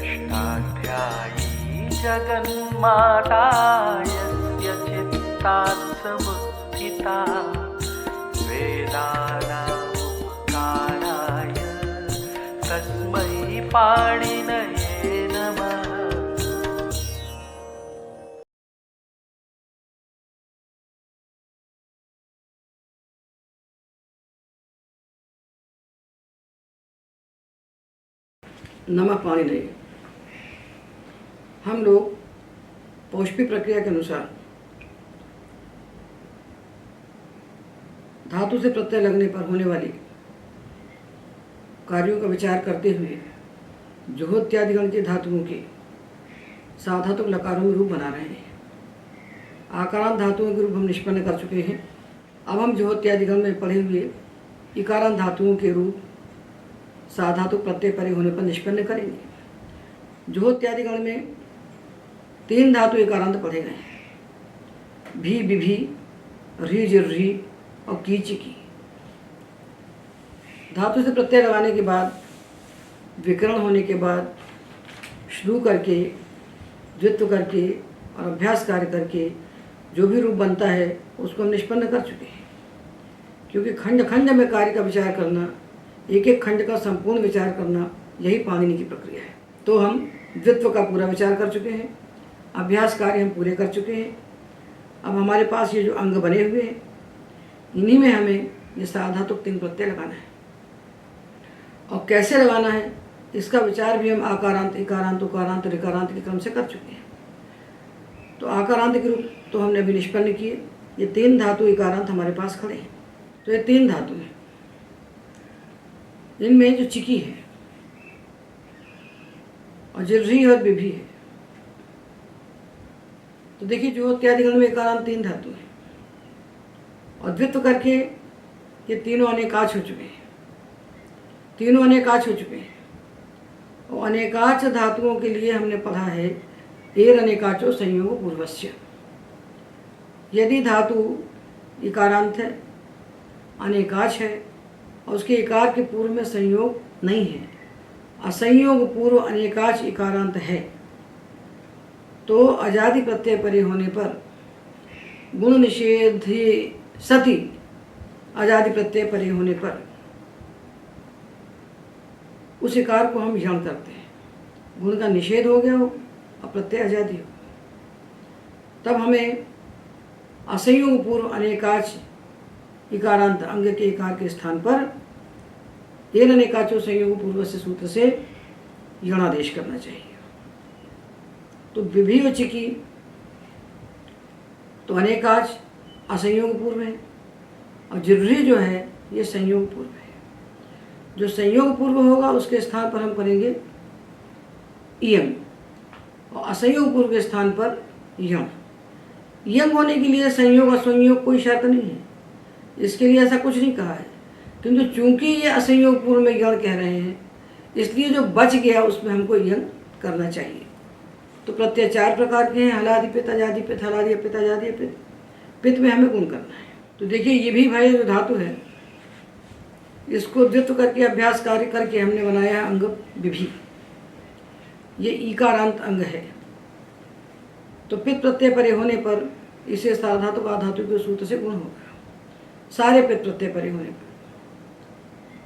षष्ठाध्यायी जगन्माता यस्य चित्तात् समुत्थिता वेदानामुपकाराय तस्मै पाणिनये नमः। नमः पाणिनये। हम लोग पौष्पी प्रक्रिया के अनुसार धातु से प्रत्यय लगने पर होने वाली कार्यों का विचार करते हुए जुहोत्यादिगण की धातुओं के साधातुक लकारों में रूप बना रहे हैं। आकारांत धातुओं के रूप हम निष्पन्न कर चुके हैं। अब हम जुहोत्यादिगण में पढ़े हुए इकारांत धातुओं के रूप साधातुक प्रत्यय परे होने पर निष्पन्न करेंगे। जुहोत्यादिगण में 3 धातु इकारांत पढ़े गए हैं, भी, विभी, री, जिर्री और की, चिकी। धातु से प्रत्यय लगाने के बाद, विकरण होने के बाद, शुरू करके, द्वित्व करके और अभ्यास कार्य करके जो भी रूप बनता है उसको हम निष्पन्न कर चुके हैं। क्योंकि खंड खंड में कार्य का विचार करना, एक एक खंड का संपूर्ण विचार करना, यही पाणिनि की प्रक्रिया है। तो हम द्वित्व का पूरा विचार कर चुके हैं, अभ्यास कार्य हम पूरे कर चुके हैं। अब हमारे पास ये जो अंग बने हुए हैं, इन्हीं में हमें ये साधातुक 3 प्रत्यय लगाना है। और कैसे लगाना है इसका विचार भी हम आकारांत, इकारांत, उकारांत, ऋकारांत के क्रम से कर चुके हैं। तो आकारांत के रूप तो हमने अभी निष्पन्न किए। ये 3 धातु इकारांत हमारे पास खड़े हैं। तो ये 3 धातु हैं। इनमें जो चिकी है और जिर्री और विभी है, तो देखिए जुहोत्यादिगण में इकारांत 3 धातु है और द्वित्व करके ये तीनों अनेकाच हो चुके हैं। तीनों अनेकाच हो चुके हैं। और अनेकाच धातुओं के लिए हमने पढ़ा है एर अनेकाचो संयोग पूर्वस्य। यदि धातु इकारांत है, अनेकाच है और उसके इकार के पूर्व में संयोग नहीं है, असंयोग पूर्व अनेकाच इकारांत है, तो अजादि प्रत्यय परे होने पर गुण निषेधे सति, अजादि प्रत्यय परे होने पर उस इकार को हम यण करते हैं। गुण का निषेध हो गया हो और प्रत्यय अजादि हो, तब हमें असंयोग पूर्व अनेकाच इकारांत अंग के इकार के स्थान पर एन अनेकाचो संयोग पूर्व से सूत्र से यणादेश करना चाहिए। तो विभी और चिकी तो अनेकाच असंयोग पूर्व है और जिर्री जो है ये संयोग पूर्व है। जो संयोग पूर्व होगा उसके स्थान पर हम करेंगे इयं और असंयोग पूर्व के स्थान पर यण। यंग होने के लिए संयोग असंयोग कोई शर्त नहीं है, इसके लिए ऐसा कुछ नहीं कहा है। किंतु चूंकि ये असंयोग पूर्व में यण कह रहे हैं, इसलिए जो बच गया उसमें हमको यंग करना चाहिए। तो प्रत्यय 4 प्रकार के हैं, हलादिपित, अजादिपित, हलादि अपित, अजादि अपित। पित में हमें गुण करना है। तो देखिए ये भी भाई जो धातु है, इसको द्वित्व करके अभ्यास कार्य करके हमने बनाया अंग विभी। ये ईकारांत अंग है। तो पित प्रत्यय परे होने पर इसे साधातुक आधातु के सूत्र से गुण होगा, सारे पित प्रत्यय परे होने पर।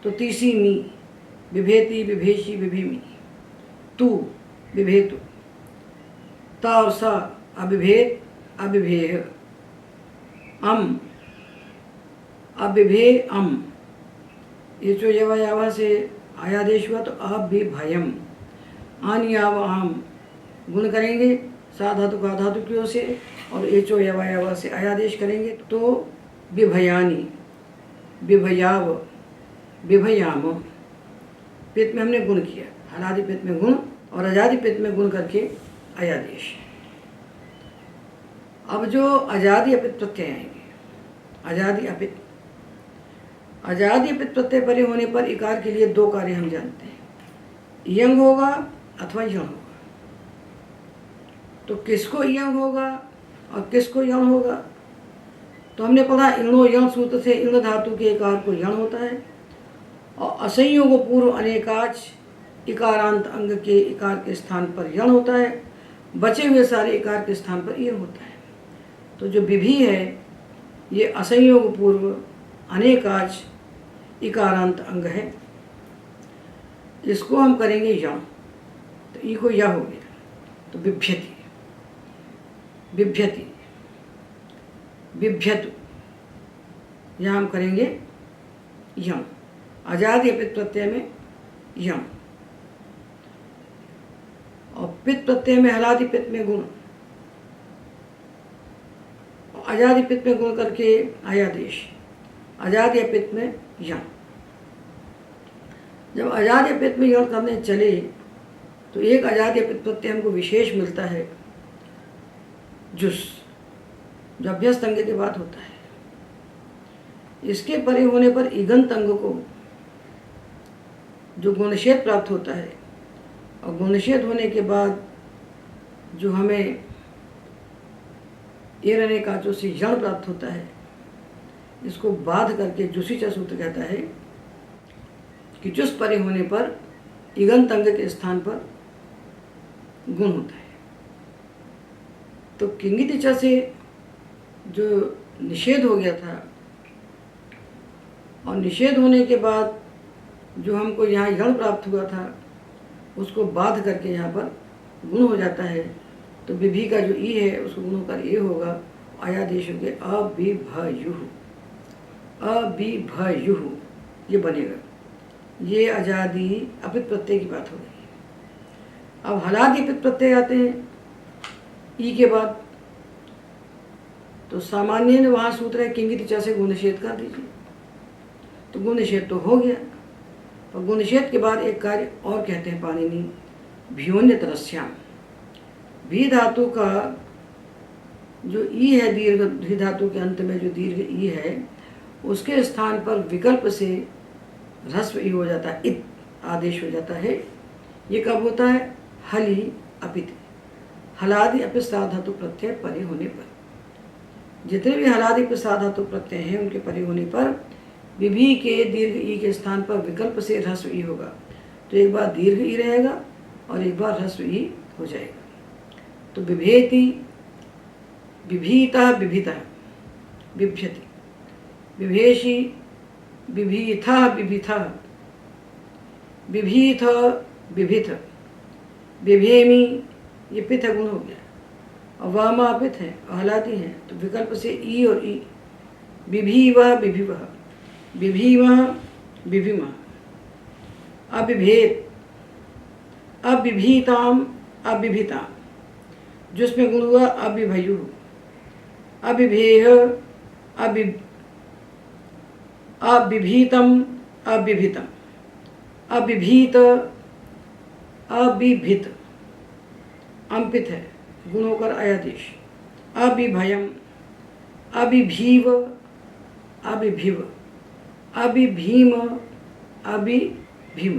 तो तीसी मी, विभेति, विभेषी, विभेमी, तू, विभेतु, ता और सा, अविभेद, अविभेह, अम, अविभे, अम। ये जो यवा से आयादेश हुआ तो अविभयम, आनियाव आम। गुण करेंगे साधातुक आधातु की ओर से और एचो यवा से आयादेश करेंगे तो विभयानी, विभयाव, विभयाम। पित में हमने गुण किया, हलादि पित में गुण और अजादि पित में गुण करके अयादेश। अब जो अजादि अपित प्रत्यय आएंगे, अजादि अपित, अजादि अपित प्रत्यय परे होने पर इकार के लिए 2 कार्य हम जानते हैं, यंग होगा अथवा यण होगा। तो किसको यंग होगा और किसको यण होगा? तो हमने पढ़ा इणो यण सूत्र से इण धातु के इकार को यण होता है और असंयोग पूर्व अनेकाच इकारांत अंग के इकार के स्थान पर यण होता है, बचे हुए सारे इकार के स्थान पर ईयं होता है। तो जो विभी है ये असंयोग पूर्व अनेकाच इकारांत अंग है। इसको हम करेंगे यण, तो ई को या हो गया, तो बिभ्यति, बिभ्यति, बिभ्यतु, यहाँ हम करेंगे यण, अजादि अपित प्रत्यय में यण, और पित प्रत्यय में हलादि पित में गुण, अजादि पित में गुण करके आयादेश, अजादि अपित में यण। जब अजादि अपित में यण करने चले तो एक अजादि अपित प्रत्यय हमको विशेष मिलता है, जुस, जो अभ्यस्त अंग के बाद होता है। इसके परे होने पर इगंत अंग को जो गुणनिषेध प्राप्त होता है, और गुणनिषेध होने के बाद जो हमें ये रहने का जो से यण प्राप्त होता है, इसको बाध करके जुसीचा सूत्र कहता है कि जुस परे होने पर इगंत अंग के स्थान पर गुण होता है। तो किंगितिचा से जो निषेध हो गया था, और निषेध होने के बाद जो हमको यहाँ यण प्राप्त हुआ था, उसको बाध करके यहाँ पर गुण हो जाता है। तो विभी का जो ई है उसको गुण होकर ए होगा, आयादेश हो गया अबिभयुः, अबिभयुः ये बनेगा। ये अजादि अपित प्रत्यय की बात हो रही है। अब हलादि अपित प्रत्यय आते हैं ई के बाद, तो सामान्य वहाँ सूत्र है किंगितिचा से गुण निषेध कर दीजिए, तो गुण निषेध तो हो गया। और गुण निषेध के बाद एक कार्य और कहते हैं पाणिनि, भ्योन्यतरस्याम, भी धातु का जो ई है दीर्घ, भी धातु के अंत में जो दीर्घ ई है, उसके स्थान पर विकल्प से ह्रस्व ई हो जाता है, इत आदेश हो जाता है। ये कब होता है? हलि अपित, हलादि अपित साधातु प्रत्यय परे होने पर। जितने भी हलादि अपित साधातु प्रत्यय हैं उनके परे होने पर विभी के दीर्घ ई के स्थान पर विकल्प से ह्रस्व ई होगा। तो एक बार दीर्घ ई रहेगा और एक बार ह्रस्व ई हो जाएगा। तो बिभेति, बिभीतः, बिभितः, बिभ्यति, बिभेषि, बिभीथः, बिभिथः, बिभीथ, बिभिथ, बिभेमि, ये पिथ गुण हो गया, और वामा अपिथ है और हलादी है, तो विकल्प से ई और ई, बिभीवः, बिभिवः, बिभीमः, बिभिमः, अबिभेत, अबिभीताम, अबिभिताम, जिसमें गुण हुआ अबिभयुः, अबिभेह, अबिभीतम, अबिभितम, अबिभीत, अबिभित, अंपित है, गुण होकर आयादेश, अबिभयम, अबिभीव, अबिभिव, अबिभीम, अबिभीम,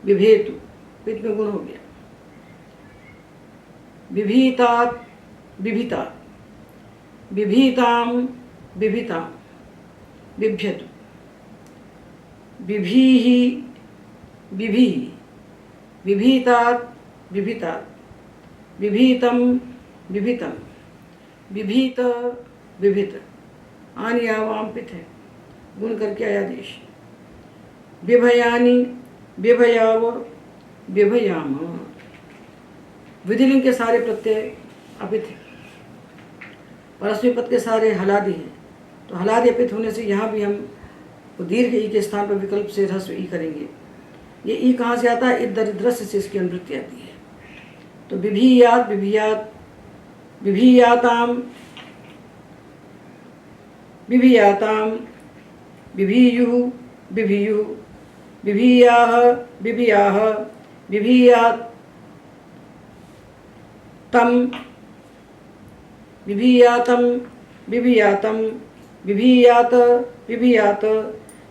बिभेतु, पित में गुण हो गया, बिभीतात, बिभितात, बिभीताम, बिभिताम, बिभ्यतु, बिभीहि, बिभीहि, बिभीतात, बिभितात, बिभीतम, बिभितम, बिभीत, बिभित, आनियावांपित है, गुण करके आयादेश, बिभयानि, बिभयाव, बिभयाम। विधिलिंग के सारे प्रत्यय अपित हैं, परस्मै पद के सारे हलादि हैं, तो हलादि अपित होने से यहाँ भी हम दीर्घ ई के स्थान पर विकल्प से ह्रस्व ई करेंगे। ये ई कहाँ से आता है? दरिद्रस्य से इसकी अनुवृत्ति आती है। तो बिभीयात, बिभीयात, बिभीयाताम, बिभीयाताम, बिभीयुः, बिभीयुः, बिभीयाः, बिभीयाः, बिभीयात तम, बिभीयातम, बिभीयातम, बिभीयात, बिभीयात,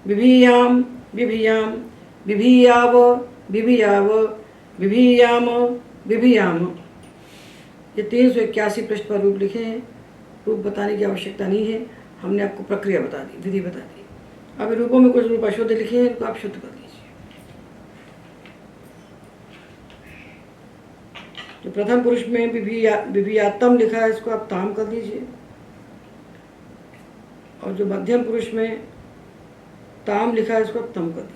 बिभीयाम, बिभीयाम, बिभीयाव, बिभीयाव, बिभीयाम, बिभीयाम। ये 381 पृष्ठ पर रूप लिखे हैं। रूप बताने की आवश्यकता नहीं है, हमने आपको प्रक्रिया बता दी, विधि बता दी। अब रूपों में कुछ रूप अशुद्ध लिखे हैं, इनको आप शुद्ध कर लीजिए। जो प्रथम पुरुष में विभियातम लिखा है इसको आप ताम कर दीजिए, और जो मध्यम पुरुष में ताम लिखा है इसको आप तम कर दीजिए।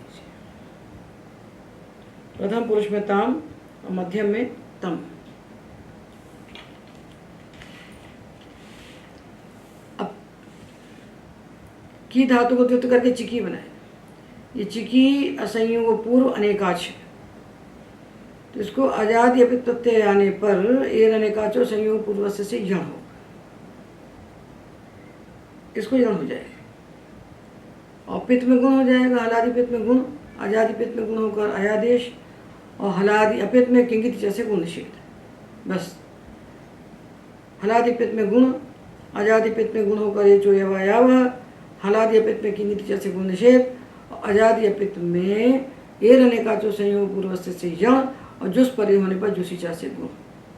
प्रथम पुरुष में ताम और मध्यम में तम। अब की धातु को द्युत करके चिकी बनाए। ये चिकी असंयोग पूर्व अनेकाच है, तो इसको अजादि अपित प्रत्यय आने पर एर अनेकाचो संयोग पूर्व से यण होगा, इसको यण हो जाएगा। और पित्त में गुण हो जाएगा, हलादि पित्त में गुण, अजादि पित्त में गुण होकर अयादेश, और हलादि अपित्त में किंगित जैसे गुण निषेध। बस हलादि पित्त में गुण, अजादि पित्त में गुण होकर ये चो यवायाव, हलादि अपित्त में किंगित जैसे गुण निषेध, और अजादि अपित्त में एर अनेकाचो संयोग पूर्व से यण, और जुस परे होने पर जुसीचा से गुण।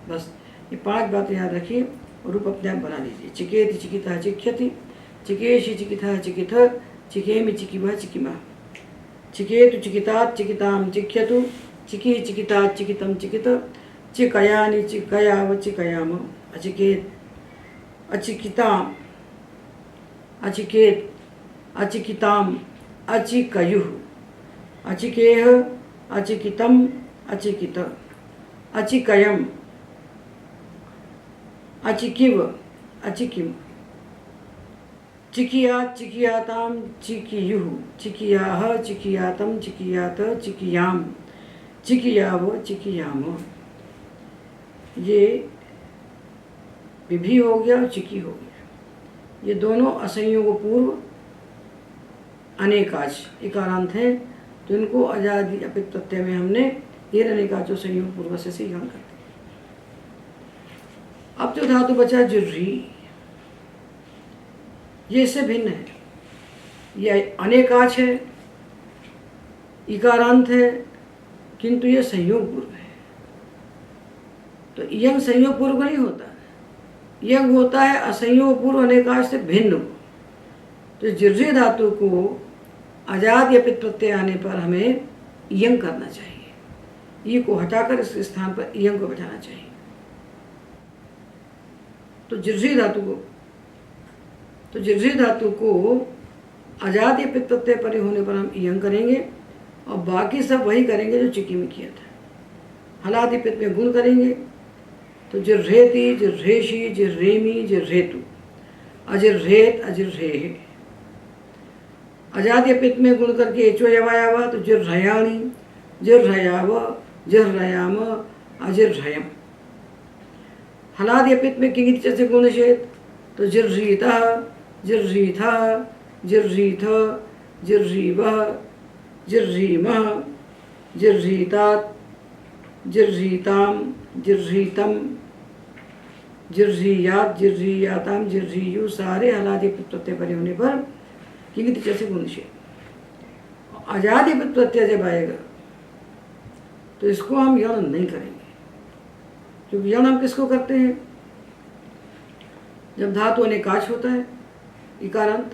बस ये 5 बातें याद रखिए और रूप अपने आप बना लीजिए। चिकेति चिकिता चिख्यति, चिकेशि चिकिता चिकिथ, चिकेमि चिकिमा चिकिमा, चिकेतु चिकितात् चिकितां चिख्यतु, चिकी चिकितात् चिकितं चिकित, चिकयानि चिकयाव चिकयाम, अचिकेत अचिकिताम अचिकेत अचिकिताम अचिकयुः, अचिकेह अचिकितम अचिकित, अचिकयम अचिकिव अचिकिम, चिकियात् चिकियाताम चिकियुः, चिकियाह चिकियातम चिकियात चिकियाम, चिकियाव चिकियाम। ये विभि हो गया और चिकी हो गया। ये दोनों असंयोग पूर्व अनेकाच इकारांत हैं, तो इनको अजादि अपित प्रत्यय में हमने एर अनेकाचो संयोग पूर्व से यण कर दिया। अब जो धातु बचा जुर्री, ये इससे भिन्न है। ये अनेकाच है, इकारांत है, किंतु ये संयोग पूर्व है। तो यंग संयोग पूर्व नहीं होता, यंग होता है असंयोग पूर्व अनेकाच से भिन्न। तो जिर्री धातु को अजादि अपित प्रत्यय आने पर हमें यंग करना चाहिए। ई को हटाकर इस स्थान पर यंग को बैठाना चाहिए। तो जिर्री धातु को अजादि अपित प्रत्यय परे होने पर हम यंग करेंगे, और बाकी सब वही करेंगे जो चिकी में किया था। हलादि पित्त में गुण करेंगे, तो जिर्रेति जिर्रेशी जिर्रेमी जिर्रेतु, अजिर्रेत अजिर्रेह। अजादि पित्त में गुण करके एचो यवायावा, तो जिर्रयाणि जिर्रयाव जिर्रयाम अजिर्रयम। हलादि पित्त में किंगित जैसे गुण निषेध, तो जिर्रीता जिर्रीथा जिर्रीथ जिर्रीवः जिर्रीमः जिर्रीतात जिर्रीताम जिर्रीतम जिर्रीयात जिर्रीयाताम जिर्रीयु, सारे हलादि पित्त प्रत्यय परे होने पर किंगित जैसे गुण निषेध। अजादि पित्त प्रत्यय जब आएगा तो इसको हम यण नहीं करेंगे, क्योंकि यण हम किसको करते हैं? जब धातु अनेकाच होता है इकारांत,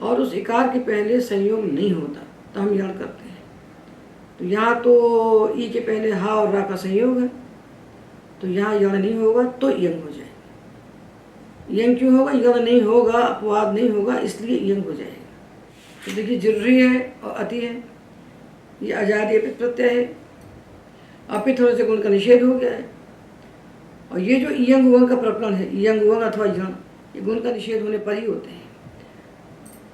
और उस इकार के पहले संयोग नहीं होता, तो हम यण करते हैं। तो यहाँ तो ई के पहले हा और रा का संयोग है, तो यहाँ यण नहीं होगा, तो यंग हो जाएगा। यंग क्यों होगा? यण नहीं होगा, अपवाद नहीं होगा, इसलिए यंग हो जाएगा। तो देखिए जिर्री है और अति है, ये अजादि अपित प्रत्यय है। अपित होने से गुण का निषेध हो गया है। और ये जो इयंग उवंग का प्रकरण है, इयंग उवंग अथवा यण, ये गुण का निषेध होने पर ही होते हैं।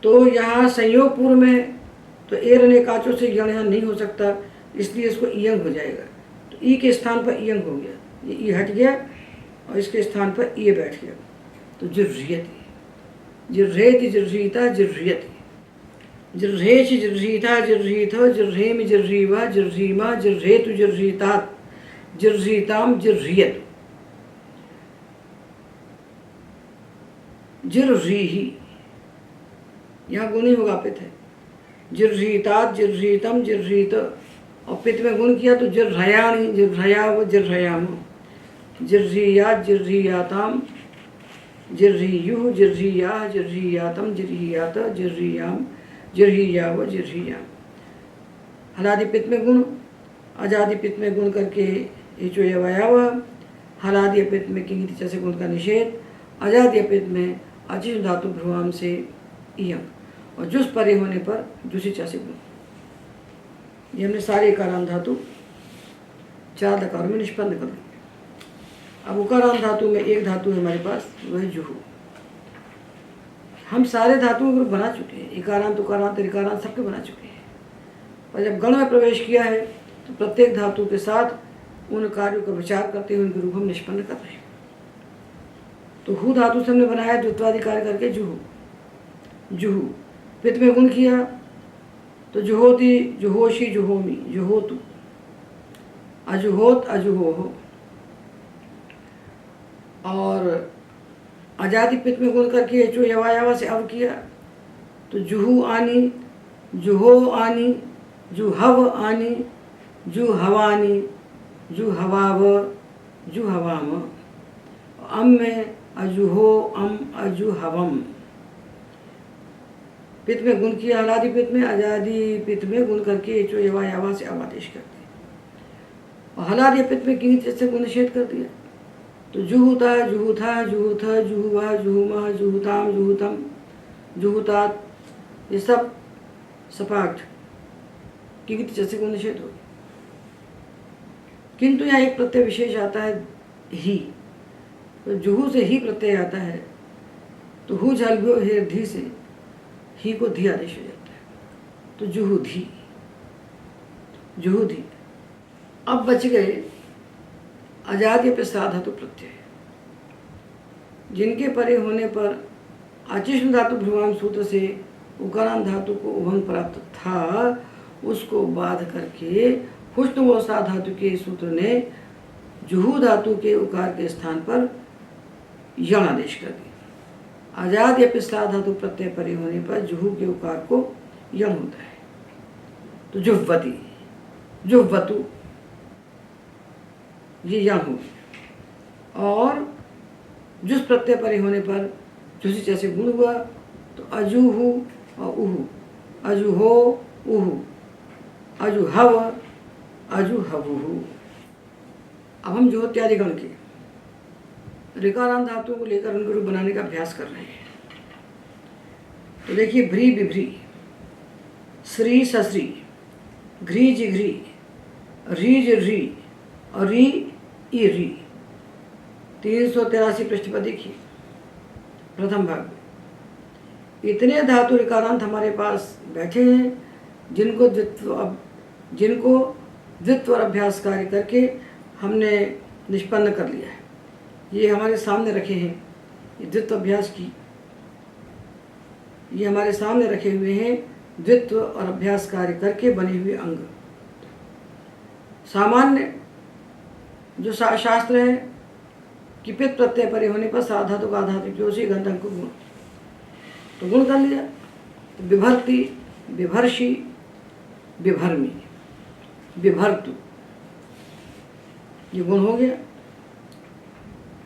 तो यहाँ संयोग पूर्व में तो एर अनेकाचो से यण यहाँ नहीं हो सकता, इसलिए इसको इयंग हो जाएगा। तो ई के स्थान पर इयंग हो गया, ये ई हट गया और इसके स्थान पर ये बैठ गया। तो जिर्रियति जिर्रेति जिर्रीता जिर्रियति, जिर्रेचि जिर्रीता जिर्रीथ जिर्रेमि जिर्रीवा जिर्रीमा जिर्रेतु जिर्रीतात जिर्रीताम जिर्रियतु, जिर्रीहि, यहाँ गुण ही होगा, पित है। जिर्रीतात जिर्रीतम जिर्रीत, और पित में गुण किया तो जिर्रयाणि जिर्रयाव जिर्रयाम, जिर्रियात जिर्रियाताम जिर्रियुः जिर्रियाः जिर्रियातम जिर्रियात जिर्रियाम जिर्रियाव जिर्रियाम। हलादि पित्त में गुण, अजादि पित्त में गुण करके एचो यवायाव, हलादि अपित में किंगिति च से गुण का निषेध, अजादि अपित में अचिष्ण धातु भ्रुवाम से इयं, और जुस परे होने पर जुसी च से गुण। ये हमने सारे इकारांत धातु 4 दकारों में निष्पन्न कर दी। अब उकारांत धातु में एक धातु है हमारे पास, वह जुहू। हम सारे धातुओं को बना चुके हैं, इकारांत उकारांत ऋकारांत सबके बना चुके हैं, पर जब गण में प्रवेश किया है तो प्रत्येक धातु के साथ उन कार्यों का विचार करते हुए उनके रूप हम निष्पन्न कर रहे हैं। तो हु धातु से हमने बनाया द्वित्वादि कार्य करके जुहू। जुहू पित में गुण किया तो जुहोती, जुहोशी, जुहोमी, जुहोतु, अजुहोत, अजुहो। और अजादि पित में गुण करके जो यवायावा से अव किया तो जुहू आनी, जुहो आनी, जुहव आनी, जुहवानी, जुहवाव, जुहवाम। अम में अजुहो, अम, अजुहवम। पित में गुण किया हलादि पित में, अजादि पित में गुण करके जो यवायावा से अवादेश कर दिया, और हलादि पित में किंग से गुण निषेध कर दिया। तो जुहुता, जुहुथा, जुहुथ, जुहुवा, जुहुमा, जुहुताम, जुहुतम, जुहुतात, ये सब सपाठ किंग से गुण निषेध हो। किंतु यहाँ एक प्रत्यय विशेष आता है ही, तो जुहू से ही प्रत्यय आता है, तो हु झल्भ्यो हेर धी से ही को धी आदेश हो जाता है, तो जुहू धी, जुहू धी। अब बच गए अजादि प्रसाद धातु प्रत्यय, जिनके परे होने पर अचिष्ण धातु भ्रुवाम सूत्र से उकारांत धातु को उभंग प्राप्त था, उसको बाध करके हुष्णवोसा धातु के सूत्र ने जुहू धातु के उकार के स्थान पर यण आदेश कर दिया। अजादि प्रसाद धातु प्रत्यय परे होने पर जुहू के उकार को यण होता है, तो जुह्वती, जुह्वतु, ये यण हो गया। और जुस प्रत्यय परे होने पर जुसी जैसे गुण हुआ तो अजुहु और उहु, अजुहो, उहु, अजुहव, अजुहवुहु। अब हम जो इत्यादि गण के ऋकारांत धातुओं को लेकर उनके रूप बनाने का अभ्यास कर रहे हैं। तो देखिए, भ्री बिभ्री, श्री सश्री, घ्री जिघ्री, री जिढ़ी और री ई री। 383 पृष्ठ पर देखिए प्रथम भाग में इतने धातु ऋकारांत हमारे पास बैठे हैं, जिनको द्वित्व और अभ्यास कार्य करके हमने निष्पन्न कर लिया है। ये हमारे सामने रखे हैं, ये द्वित्व अभ्यास की, ये हमारे सामने रखे हुए हैं द्वित्व और अभ्यास कार्य करके बने हुए अंग। सामान्य जो शास्त्र है कि पित प्रत्यय परे होने पर साधातु का धातु की ओर से गंध को गुण, तो गुण कर लिया, तो विभर्ति, विभर्षि, विभर्मी, विभर्तु, ये गुण हो गया।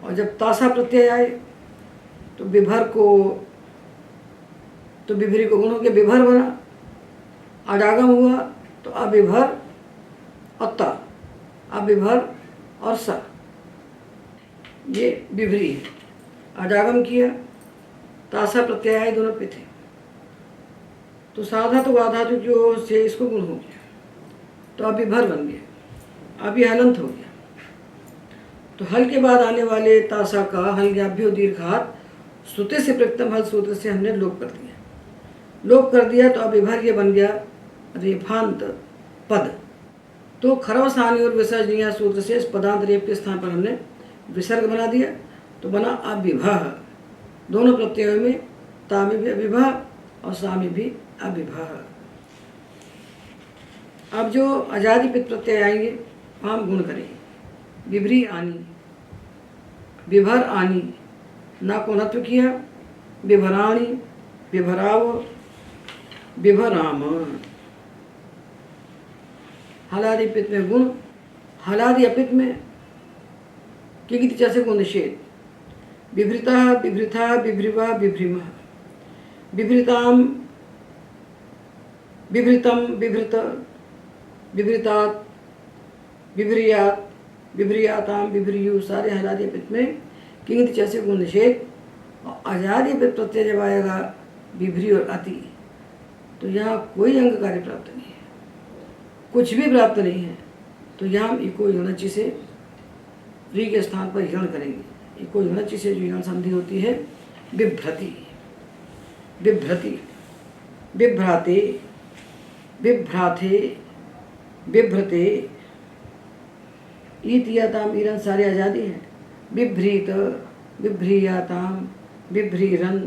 और जब तासा प्रत्यय आए तो विभर को, तो विभरी को गुण हो गया, विभर बना। अडागम हुआ तो अविभर और ता, अविभर और सा, ये विभरी है। अडागम किया, तासा प्रत्यय आए, दोनों पे थे, तो साधा तो आधातु की ओर से इसको गुण हो गया, तो अविभर बन गया, अभी हलंत हो गया। तो हल के बाद आने वाले तासा का हल्गाभ्यो दीर्घात सुते से प्रथम हल सूत्र से हमने लोप कर दिया। लोप कर दिया तो अविभर ये बन गया रेफांत पद। तो खरवसानी और विसर्जनीय सूत्र से इस पदांत रेप के स्थान पर हमने विसर्ग बना दिया, तो बना अविभह। दोनों प्रत्ययों में ता में भी अविभह और सा में भी अविभह। अब जो अजादि पित प्रत्यय आएंगे हम गुण करेंगे। विभ्री आनी, विभर आनी, ना को नत्व किया, विभराणी, विभराव, विभराम। हलादि पित में गुण, हलादि अपित में किंगिति च से गुण निषेध। विभृता, विभृथा, विभ्रिवा, विभ्रिम, विभृताम, विभृतम, विभृत, विभृतात, विभ्रियात, विभ्रियाताम विभ्रियु सारे हलादि पित्त में किंग जैसे गुण निषेध। और आजादी पित्त प्रत्यय जब आएगा विभ्री और अति, तो यहाँ कोई अंग कार्य प्राप्त नहीं है, कुछ भी प्राप्त नहीं है। तो यहाँ हम इको युणची से री के स्थान पर यण करेंगे। इको युणची से जो यण संधि होती है बिभ्रति, बिभ्रति, बिभ्राते, बिभ्राथे, बिभ्रते, ईतियाताम ईरन सारे आजादी है। बिभ्रीत, बिभ्रीयाताम, बिभ्रीरन,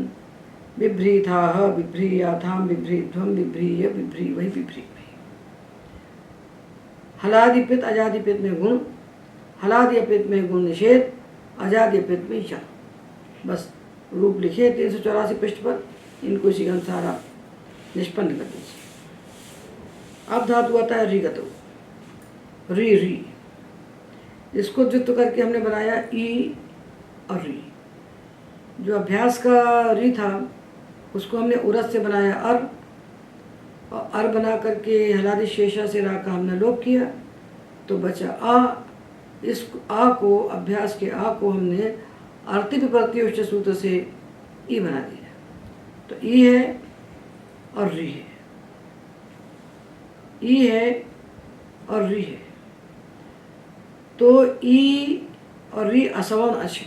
बिभ्रीथाह, बिभ्रीयाथाम, बिभ्रीध्वम, बिभ्रीय, बिभ्री वही बिभ्री वही। हलादिपित अजादिपित में गुण, हलादिपित में गुण निषेध, अजादिपित में यण। बस रूप लिखे 384 पृष्ठ पर, इनको इसी के अनुसार आप निष्पन्न कर दीजिए। अब धातु आता है रीगतो, री री। इसको द्वित्व करके हमने बनाया ई और री। जो अभ्यास का री था उसको हमने उरस से बनाया अर, और अर बना करके हलादि शेषा से रा का हमने लोप किया तो बचा आ। इस आ को, अभ्यास के आ को हमने अर्ति विपर्ति उच्च सूत्र से ई बना दिया। तो ई है और री है, ई है और री है। तो ई और री असवान अच।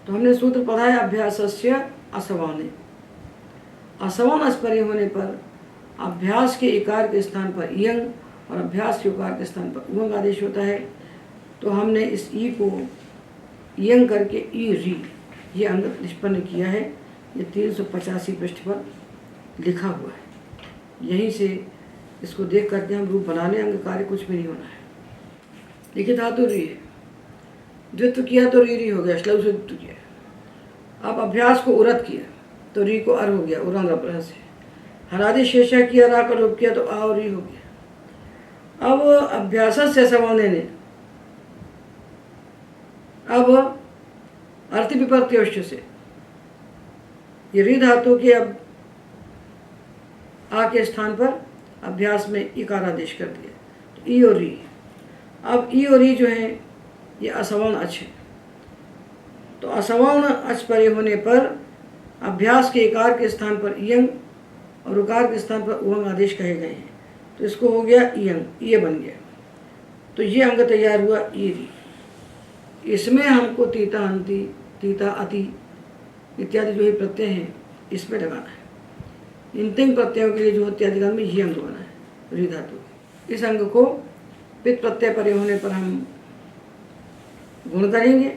तो हमने सूत्र पढ़ा है अभ्यासस्य असवाने। असवान अच परे होने पर अभ्यास के इकार के स्थान पर इयंग और अभ्यास के उकार के स्थान पर उंग आदेश होता है। तो हमने इस ई को इयंग करके ई री ये अंग निष्पन्न किया है। ये 385 पृष्ठ पर लिखा हुआ है। यहीं से इसको देख करके हम रूप बना लें, अंग कार्य कुछ भी नहीं होना है। देखिए धातु री है, द्वित्व किया तो री री हो गया, श्लव से द्वित्व किया। अब अभ्यास को उरत किया तो री को अर हो गया, उरंग अपरा से। हलादि शेषा किया, रा का लोप किया तो आ और री हो गया। अब अभ्यास से समाने ने अब अर्थ विपर्त्योष्ट से ये री धातु के अब आ के स्थान पर अभ्यास में इकार आदेश कर दिया तो ई और री। अब ई और ई जो है ये असवान अच है। तो असवान अच परे होने पर अभ्यास के इकार के स्थान पर इयंग और उकार के स्थान पर उंग आदेश कहे गए हैं। तो इसको हो गया इयंग, ये बन गया। तो ये अंग तैयार हुआ ई री। इसमें हमको तीता अंति, तीता अति इत्यादि जो ही प्रत्यय हैं इसमें लगाना है। इन तीन प्रत्ययों के लिए जो इत्यादिगण में ये अंग बना है री धातु। इस अंग को पित प्रत्यय परे होने पर हम गुण करेंगे,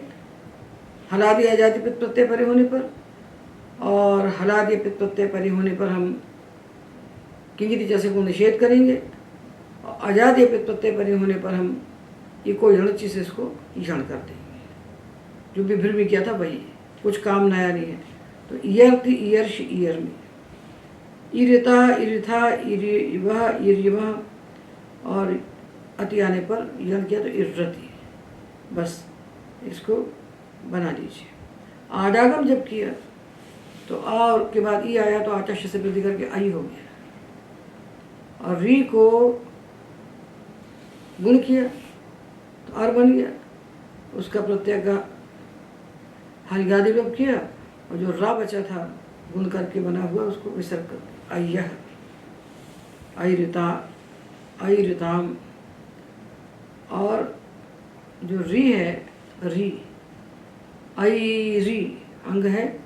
हलादि अजादि पित प्रत्यय परे होने पर, और हलादि पित प्रत्यय परे होने पर हम किंगिति जैसे को निषेध करेंगे, और अजादि पित प्रत्यय परे होने पर हम इको यणची से इसको यण कर देंगे। जो विभ्र में किया था वही, कुछ काम नया नहीं है। तो ईयर थी ईयर्ष ईयर में, ईरिता ईरिथा ईरिवह ईरिवह, और अति आने पर यण किया तो इर्रति। बस इसको बना लीजिए। आडागम जब किया तो आ के बाद ई आया तो आचक्ष से वृद्धि करके आई हो गया, और री को गुण किया तो आर बन गया। उसका प्रत्यय का हरिगादि लोप किया, और जो रा बचा था गुण करके बना हुआ उसको विसर्ग कर दिया। अय्यह, अयृता, अयृताम। और जो री है री, आई री अंग है,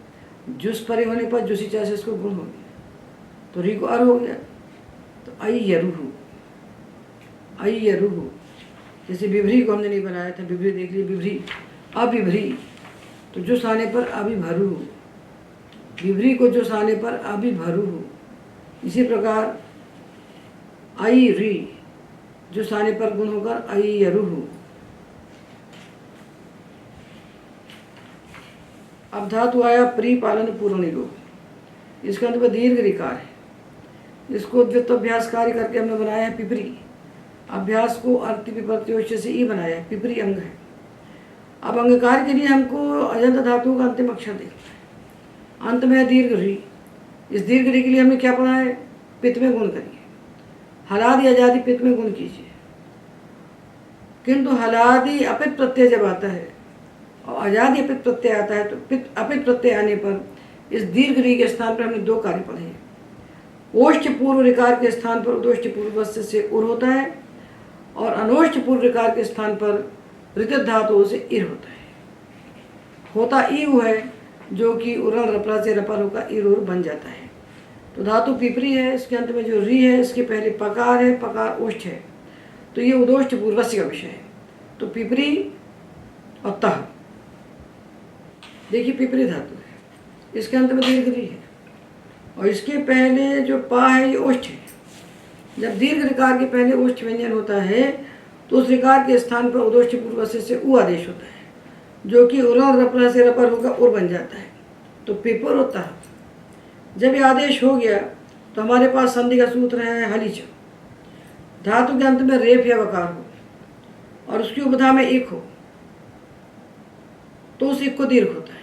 जुस परे होने पर जुसी चा से इसको गुण हो गया तो री को अर हो गया। तो अय्यरुहु, अय्यरुहु। जैसे विभ्री को हमने नहीं बनाया था, विभ्री देख ली, विभ्री अविभ्री तो जुस आने पर अभिभरु, विभ्री को जुस आने पर अभिभरु। इसी प्रकार आई री जुस आने पर गुण होकर अय्यरुहु। अब धातु आया प्रीपालन पूर्व निरोध। इसके अंत में दीर्घ रिकार है। इसको द्वित्वाभ्यास कार्य करके हमने बनाया है पिपरी। अभ्यास को अर्ति विपर्त्योष्ट से ई बनाया है, पिपरी अंग है। अब अंगकार के लिए हमको अजंत धातु का अंतिम अक्षर देखना है। अंत में है दीर्घ री। इस दीर्घ री के लिए हमने क्या पढ़ा है? पित्त में गुण करिए, हलादि आजादी पित्त में गुण कीजिए, और अजादि पित्त प्रत्यय परे होने पर अभ्यास के इकार के स्थान पर इयंग और उकार के स्थान पर उंग आदेश होता है। तो इयंग री, किंतु हलादि अपित प्रत्यय जब आता है और अजादि अपित प्रत्यय आता है, तो अपित प्रत्यय आने पर इस दीर्घ री के स्थान पर हमने दो कार्य पढ़े हैं। ओष्ठ पूर्व ऋकार के स्थान पर उदोष्ठ पूर्वस्य से उर होता है और अनोष्ठ पूर्व ऋकार के स्थान पर ऋत धातु से इर होता है। होता ईउ है, जो कि उरल रपरा से रपर होकर इर उर बन जाता है। तो धातु पिपरी है, इसके अंत में जो री है इसके पहले पकार है, पकार ओष्ठ है, तो ये उदोष्ठ पूर्वस्य का विषय है। तो पिपरी और तह, देखिए पिपरी धातु है, इसके अंत में दीर्घ री है और इसके पहले जो पा है ये ओष्ठ है। जब दीर्घ ऋकार के पहले ओष्ठ व्यंजन होता है तो उस ऋकार के स्थान पर उदोष्ठ पूर्वस्य से उ आदेश होता है, जो कि उरल रपरा से रपर होकर उर बन जाता है। तो पिपुर होता है। जब ये आदेश हो गया तो हमारे पास संधि का सूत्र है हलिच। धातु के अंत में रेफ या वकार हो और उसकी उपधा में एक हो तो उस एक को दीर्घ होता है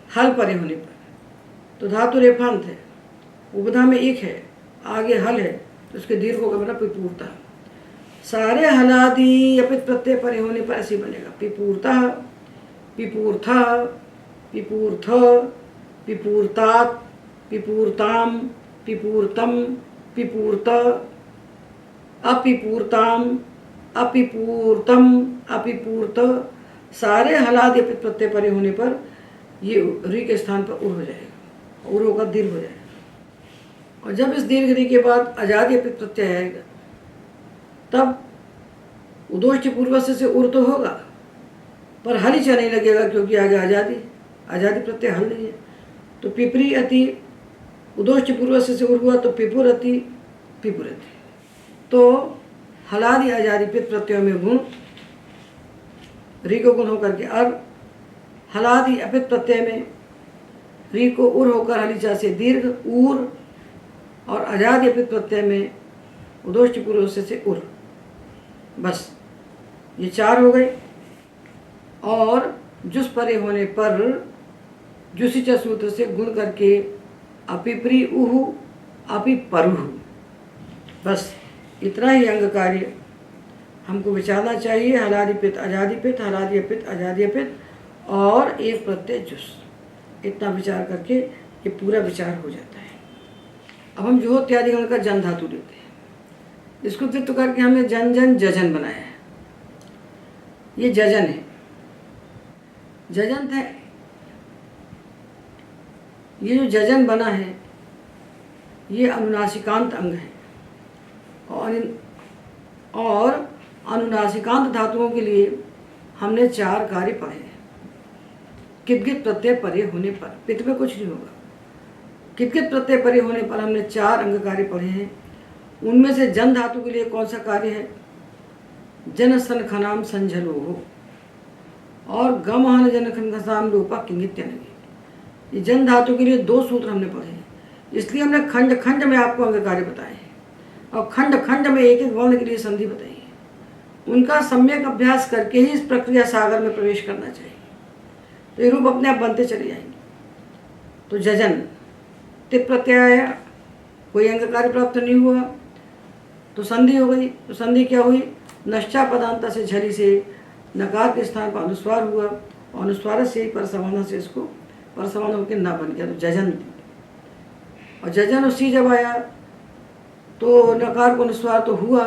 हल परे होने पर। तो धातु रेफांत है, उपधा में एक है, आगे हल है, तो उसके दीर्घ होगा बना पिपूर्ता। सारे हलादि अपित प्रत्यय परे होने पर ऐसे बनेगा पिपूर्ता, पिपूर्था, पिपूर्थ, पिपूर्तात, पिपूर्ताम, पिपूर्तम, पिपूर्त, अपिपूर्ताम, अपिपूर्तम, अपिपूर्त। सारे हलादि अपित प्रत्यय परे होने पर ये री के स्थान पर उर हो जाएगा, उर होगा दीर्घ हो जाएगा। और जब इस दीर्घ री के बाद अजादि अपित प्रत्यय आएगा तब उदोष्ठ पूर्वस्य से उर तो होगा पर हल ही नहीं लगेगा, क्योंकि आगे आजादी प्रत्यय हल नहीं है। तो पिपरी अति उदोष्ठ पूर्वस्य से उर हुआ तो पिपुर अति पिपुरति। तो हलादि आजादी पित प्रत्ययों में गुण, री को गुण होकर के अर, हलादि अपित प्रत्यय में री को उर होकर हलिचा से दीर्घ ऊर और अजादि अपित प्रत्यय में उदोष्ठ पूर्वस्य से उर। बस ये चार हो गए। और जुस परे होने पर जुसिच सूत्र से गुण करके अपिप्री उहु अपिपरुहु। बस इतना ही अंग कार्य हमको विचारना चाहिए। हलादिपित अजादिपित, हलादिपित अजादिपित और एक प्रत्यय जुस, इतना विचार करके ये पूरा विचार हो जाता है। अब हम जो इत्यादि गण का जन धातु लेते हैं, इसको तित्व करके हमने जन जन जजन बनाया है। ये जजन है, जजंत है। ये जो जजन बना है ये अनुनासिकांत अंग है और अनुनासिकांत धातुओं के लिए हमने चार कार्य पढ़े हैं। कितकित प्रत्यय परे होने पर, पित में कुछ नहीं होगा, कितकित प्रत्यय परे होने पर हमने चार अंग कार्य पढ़े हैं। उनमें से जन धातु के लिए कौन सा कार्य है? जन सन खनाम संझलो हो और गमहन जन खन खसाम लोपा किंगित्य नहीं। ये जन धातु के लिए दो सूत्र हमने पढ़े हैं, इसलिए हमने खंड खंड में आपको अंग कार्य बताए हैं और खंड खंड में एक एक वर्ण के लिए संधि बताई है। उनका सम्यक अभ्यास करके ही इस प्रक्रिया सागर में प्रवेश करना चाहिए, तो ये रूप अपने आप बनते चले जाएंगे। तो जजन तिप प्रत्यय आया, कोई अंग कार्य प्राप्त नहीं हुआ तो संधि हो गई। तो संधि क्या हुई? नश्चा पदांता से झली से नकार के स्थान पर अनुस्वार हुआ और अनुस्वार से ही परसवाना से इसको परसवाना होकर ना बन गया, तो जजन। और जजन उसी जब आया तो नकार को अनुस्वार तो हुआ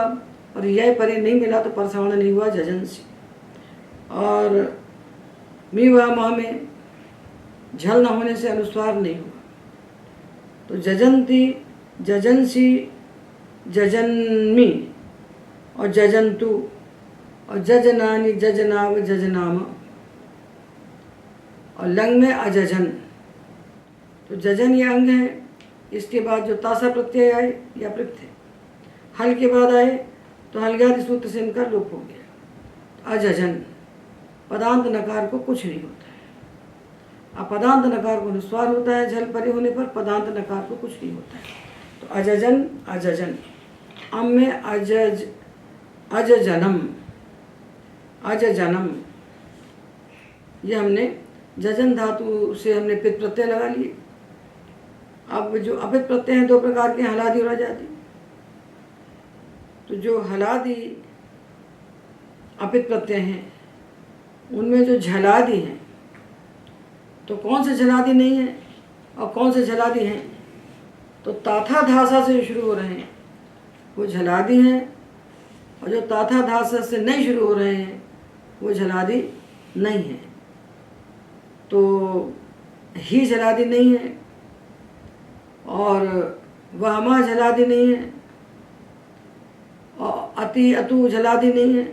और यह परे नहीं मिला तो परसवाना नहीं हुआ, जजन से। और मी व माह में झल न होने से अनुस्वार नहीं हुआ, तो जजंती, जजंसी, जजन्मी और जजंतु और जजनानी, जजनाव, जजनाम और लंग में अजजन। तो जजन ये अंग है। इसके बाद जो तासा प्रत्यय आए या अपृक्त है, हल के बाद आए तो हलगादि सूत्र से इनका लोप हो गया। अजजन पदांत नकार को कुछ नहीं होता है। अब पदांत नकार को अनुस्वार होता है, झल परे होने पर पदांत नकार को कुछ नहीं होता है। तो अजजन, अजजन। अम में अजज, अजजनम, अजजनम। ये हमने जजन धातु से हमने पित प्रत्यय लगा लिए। अब जो अपित प्रत्यय हैं दो प्रकार के, हलादि और अजादि। तो जो हलादि अपित प्रत्यय हैं उनमें जो झलादि हैं, तो कौन से झलादि नहीं है और कौन से झलादि हैं? तो ताथा धासा से शुरू हो रहे हैं वो झलादि हैं, और जो ताथा धासा से नहीं शुरू हो रहे हैं वो झलादि नहीं है। तो ही झलादि नहीं है, और वहमा झलादि नहीं है, और अति अतु झलादि नहीं है,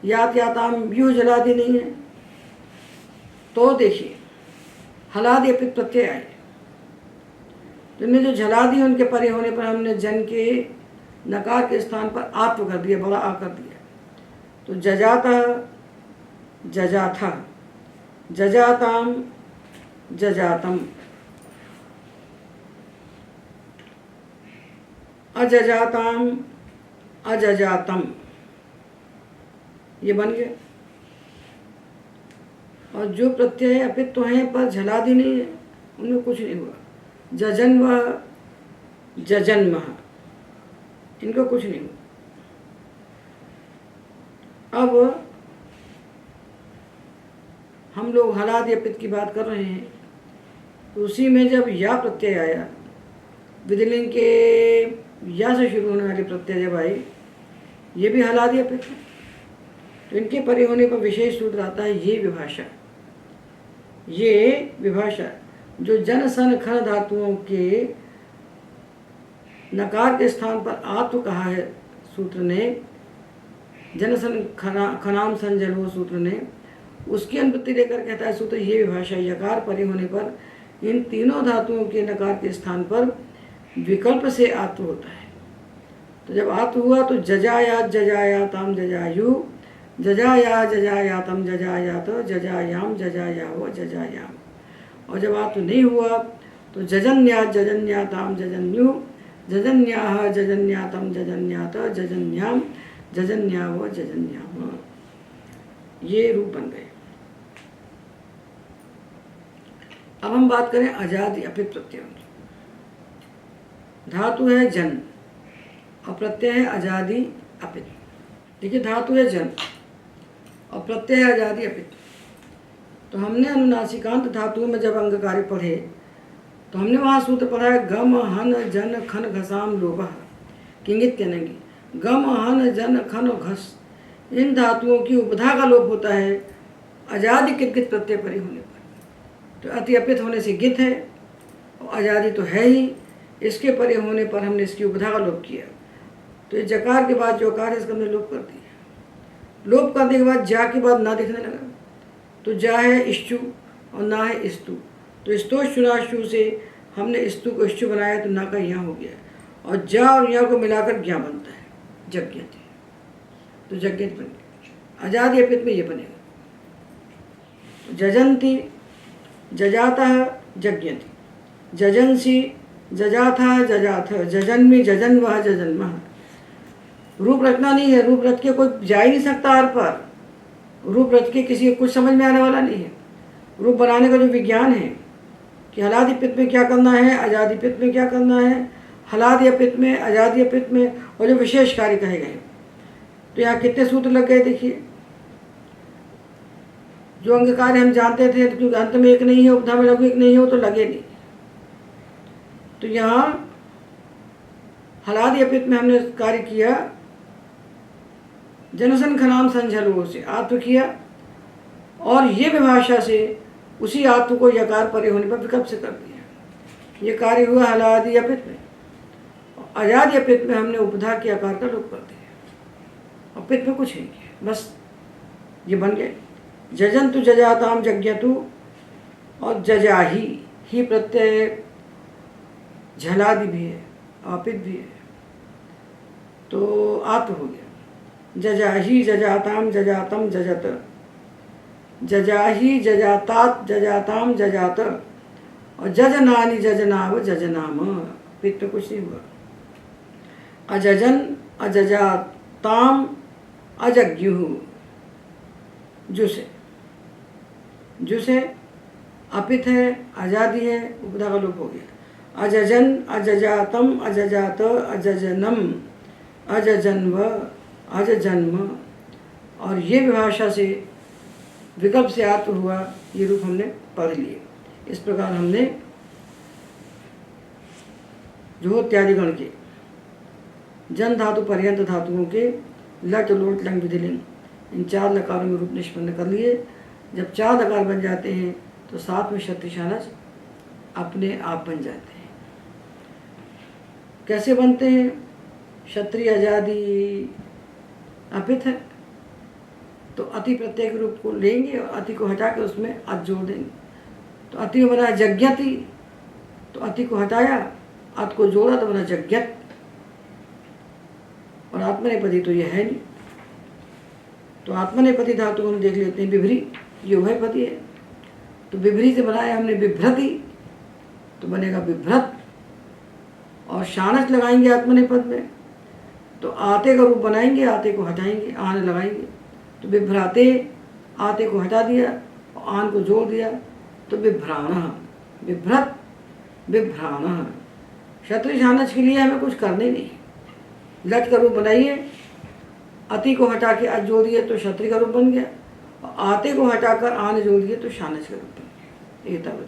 यात याताम यू झलादि नहीं है। तो देखिए हलादि अपित प्रत्यय आए, जिनमें जो झलादि उनके परे होने पर हमने जन के नकार के स्थान पर आत्व कर दिया, बड़ा आ कर दिया। तो जजाता जजाथा, जजाताम जजातम, अजजाताम अजजातम, ये बन गया। और जो प्रत्यय अपित्व हैं पर झलादि नहीं है उनमें कुछ नहीं हुआ। जजन्म जजन्म, इनको कुछ नहीं हुआ। अब हम लोग हलादि अपित की बात कर रहे हैं, तो उसी में जब या प्रत्यय आया, विधिलिंग के या से शुरू होने वाले प्रत्यय जब आए, ये भी हलादि अपित है। तो इनके परे होने पर विशेष सूत्र आता है ये विभाषा। ये विभाषा जो जन सन खन धातुओं के नकार के स्थान पर आत्व कहा है सूत्र ने, जन सन खनाम सन जलो सूत्र ने, उसकी अनुवृत्ति लेकर कहता है सूत्र ये विभाषा यकार परे होने पर इन तीनों धातुओं के नकार के स्थान पर विकल्प से आत्व होता है। तो जब आत्व हुआ तो जजायात जजायाताम जजायु, जजाया जजायातम जजायात, जजायाम जजायाव जजायाम। और जब आत्व नहीं हुआ तो जजन्यात जजन्याताम जजन्यु, जजन्याह जजन्यातम जजन्यात, जजन्याम जजन्याव जजन्याम। ये रूप बन गए। अब हम बात करें अजादि अपित प्रत्ययों की। धातु है जन और प्रत्यय है अजादि अपित। देखिए धातु है जन और प्रत्यय है अजादि अपित। तो हमने अनुनासिकांत धातुओं में जब अंग कार्य पढ़े तो हमने वहाँ सूत्र पढ़ा है गम हन जन खन घसाम लोभः किंगित नंगी। गम हन जन खन घस, इन धातुओं की उपधा का लोप होता है अजादि कित कित प्रत्यय परे होने पर। तो अति अपित होने से गित है और अजादि तो है ही, इसके परे होने पर हमने इसकी उपधा का लोप किया। तो इस जकार के बाद जो कार है इसका हमने लोप कर दिया। लोप करने के बाद जा के बाद ना दिखने लगा, तो जा है इश्चु और ना है इस्तु। तो स्तोश्चुनाशु से हमने इस्तु को इश्चु बनाया तो ना का यहाँ हो गया, और जा और यहाँ को मिलाकर ज्ञा बनता है जज्ञति। तो जज्ञति बन गया। अजादि अपित में ये बनेगा जजंती जजाता जज्ञति, जजंसी जजाथा जजाथ, जजन्मी जजन्वः जजन्मः। रूप रचना नहीं है, रूप रच के कोई जा ही नहीं सकता हर पर। रूप रच के किसी को कुछ समझ में आने वाला नहीं है। रूप बनाने का जो विज्ञान है कि हलादि पित्त में क्या करना है, अजादि पित्त में क्या करना है, हलादि पित्त में, अजादि पित्त में, और जो विशेष कार्य कहे गए। तो यहाँ कितने सूत्र लग गए देखिए। जो अंग कार्य हम जानते थे क्योंकि अंत में एक नहीं है, उपधा में लघु एक नहीं हो तो लगे नहीं। तो यहाँ हलादि अपित में हमने कार्य किया जनसन खनाम संझलो से आत्व किया, और ये विभाषा से उसी आत्व को यकार परे होने पर विकल्प से कर दिया। ये कार्य हुआ हलादि अपित में। अजादि अपित में हमने उपधा के आकार का लोप कर दिया, और पित में कुछ नहीं किया, बस ये बन गए। जजंतु जजाताम जज्ञतु, और जजाही ही प्रत्यय झलादि भी है अपित भी है, तो आत्व हो गया। जजाही जजाताम जजातम जजत, जजाही जजातात जजाताम जजात, और जजनानि जजनाव जजनाम। पित में कुछ नहीं हुआ। अजजन अजजाताम अजज्ञु, जुसे जुसे अपित है आजादी है, उपधा का लोप हो गया। अजजन अजजातम अजजात अजजनम अजजन्व अजजन्म, और ये विभाषा से विकल्प से आत्म हुआ, ये रूप हमने पढ़ लिए। इस प्रकार हमने जो त्यादिगण के जन धातु पर्यंत धातुओं के लट लोट लंग विधिलिंग इन 4 लकारों में रूप निष्पन्न कर लिए। जब 4 लकार बन जाते हैं तो साथ में क्षत्रिशानस अपने आप बन जाते हैं। कैसे बनते हैं? क्षत्रिय आजादी अपित है तो अति प्रत्यय के रूप को लेंगे और अति को हटा के उसमें अत जोड़ देंगे। तो अति में बना जज्ञति, तो अति को हटाया, अत को जोड़ा तो बना जज्ञत। और आत्मनेपदी तो यह है नहीं, तो आत्मनेपदी धातु को हम देख लेते हैं। बिभरी ये उभयपदी है, तो बिभरी से बनाया हमने बिभ्रति, तो बनेगा बिभ्रत। और शानच लगाएंगे आत्मनेपद में, तो आते का रूप बनाएंगे, आते को हटाएंगे, आन लगाएंगे, तो बिभ्राते, आते को हटा दिया और आन को जोड़ दिया, तो बिभ्राण, बिभ्रत बिभ्राण। क्षत्रिय शानच के लिए हमें कुछ करने नहीं, लट का रूप बनाइए, अति को हटा के अज जोड़ दिए तो क्षत्रिय का रूप बन गया, और आते को हटाकर आन जोड़ दिए तो शानच का रूप बन गया। ये तब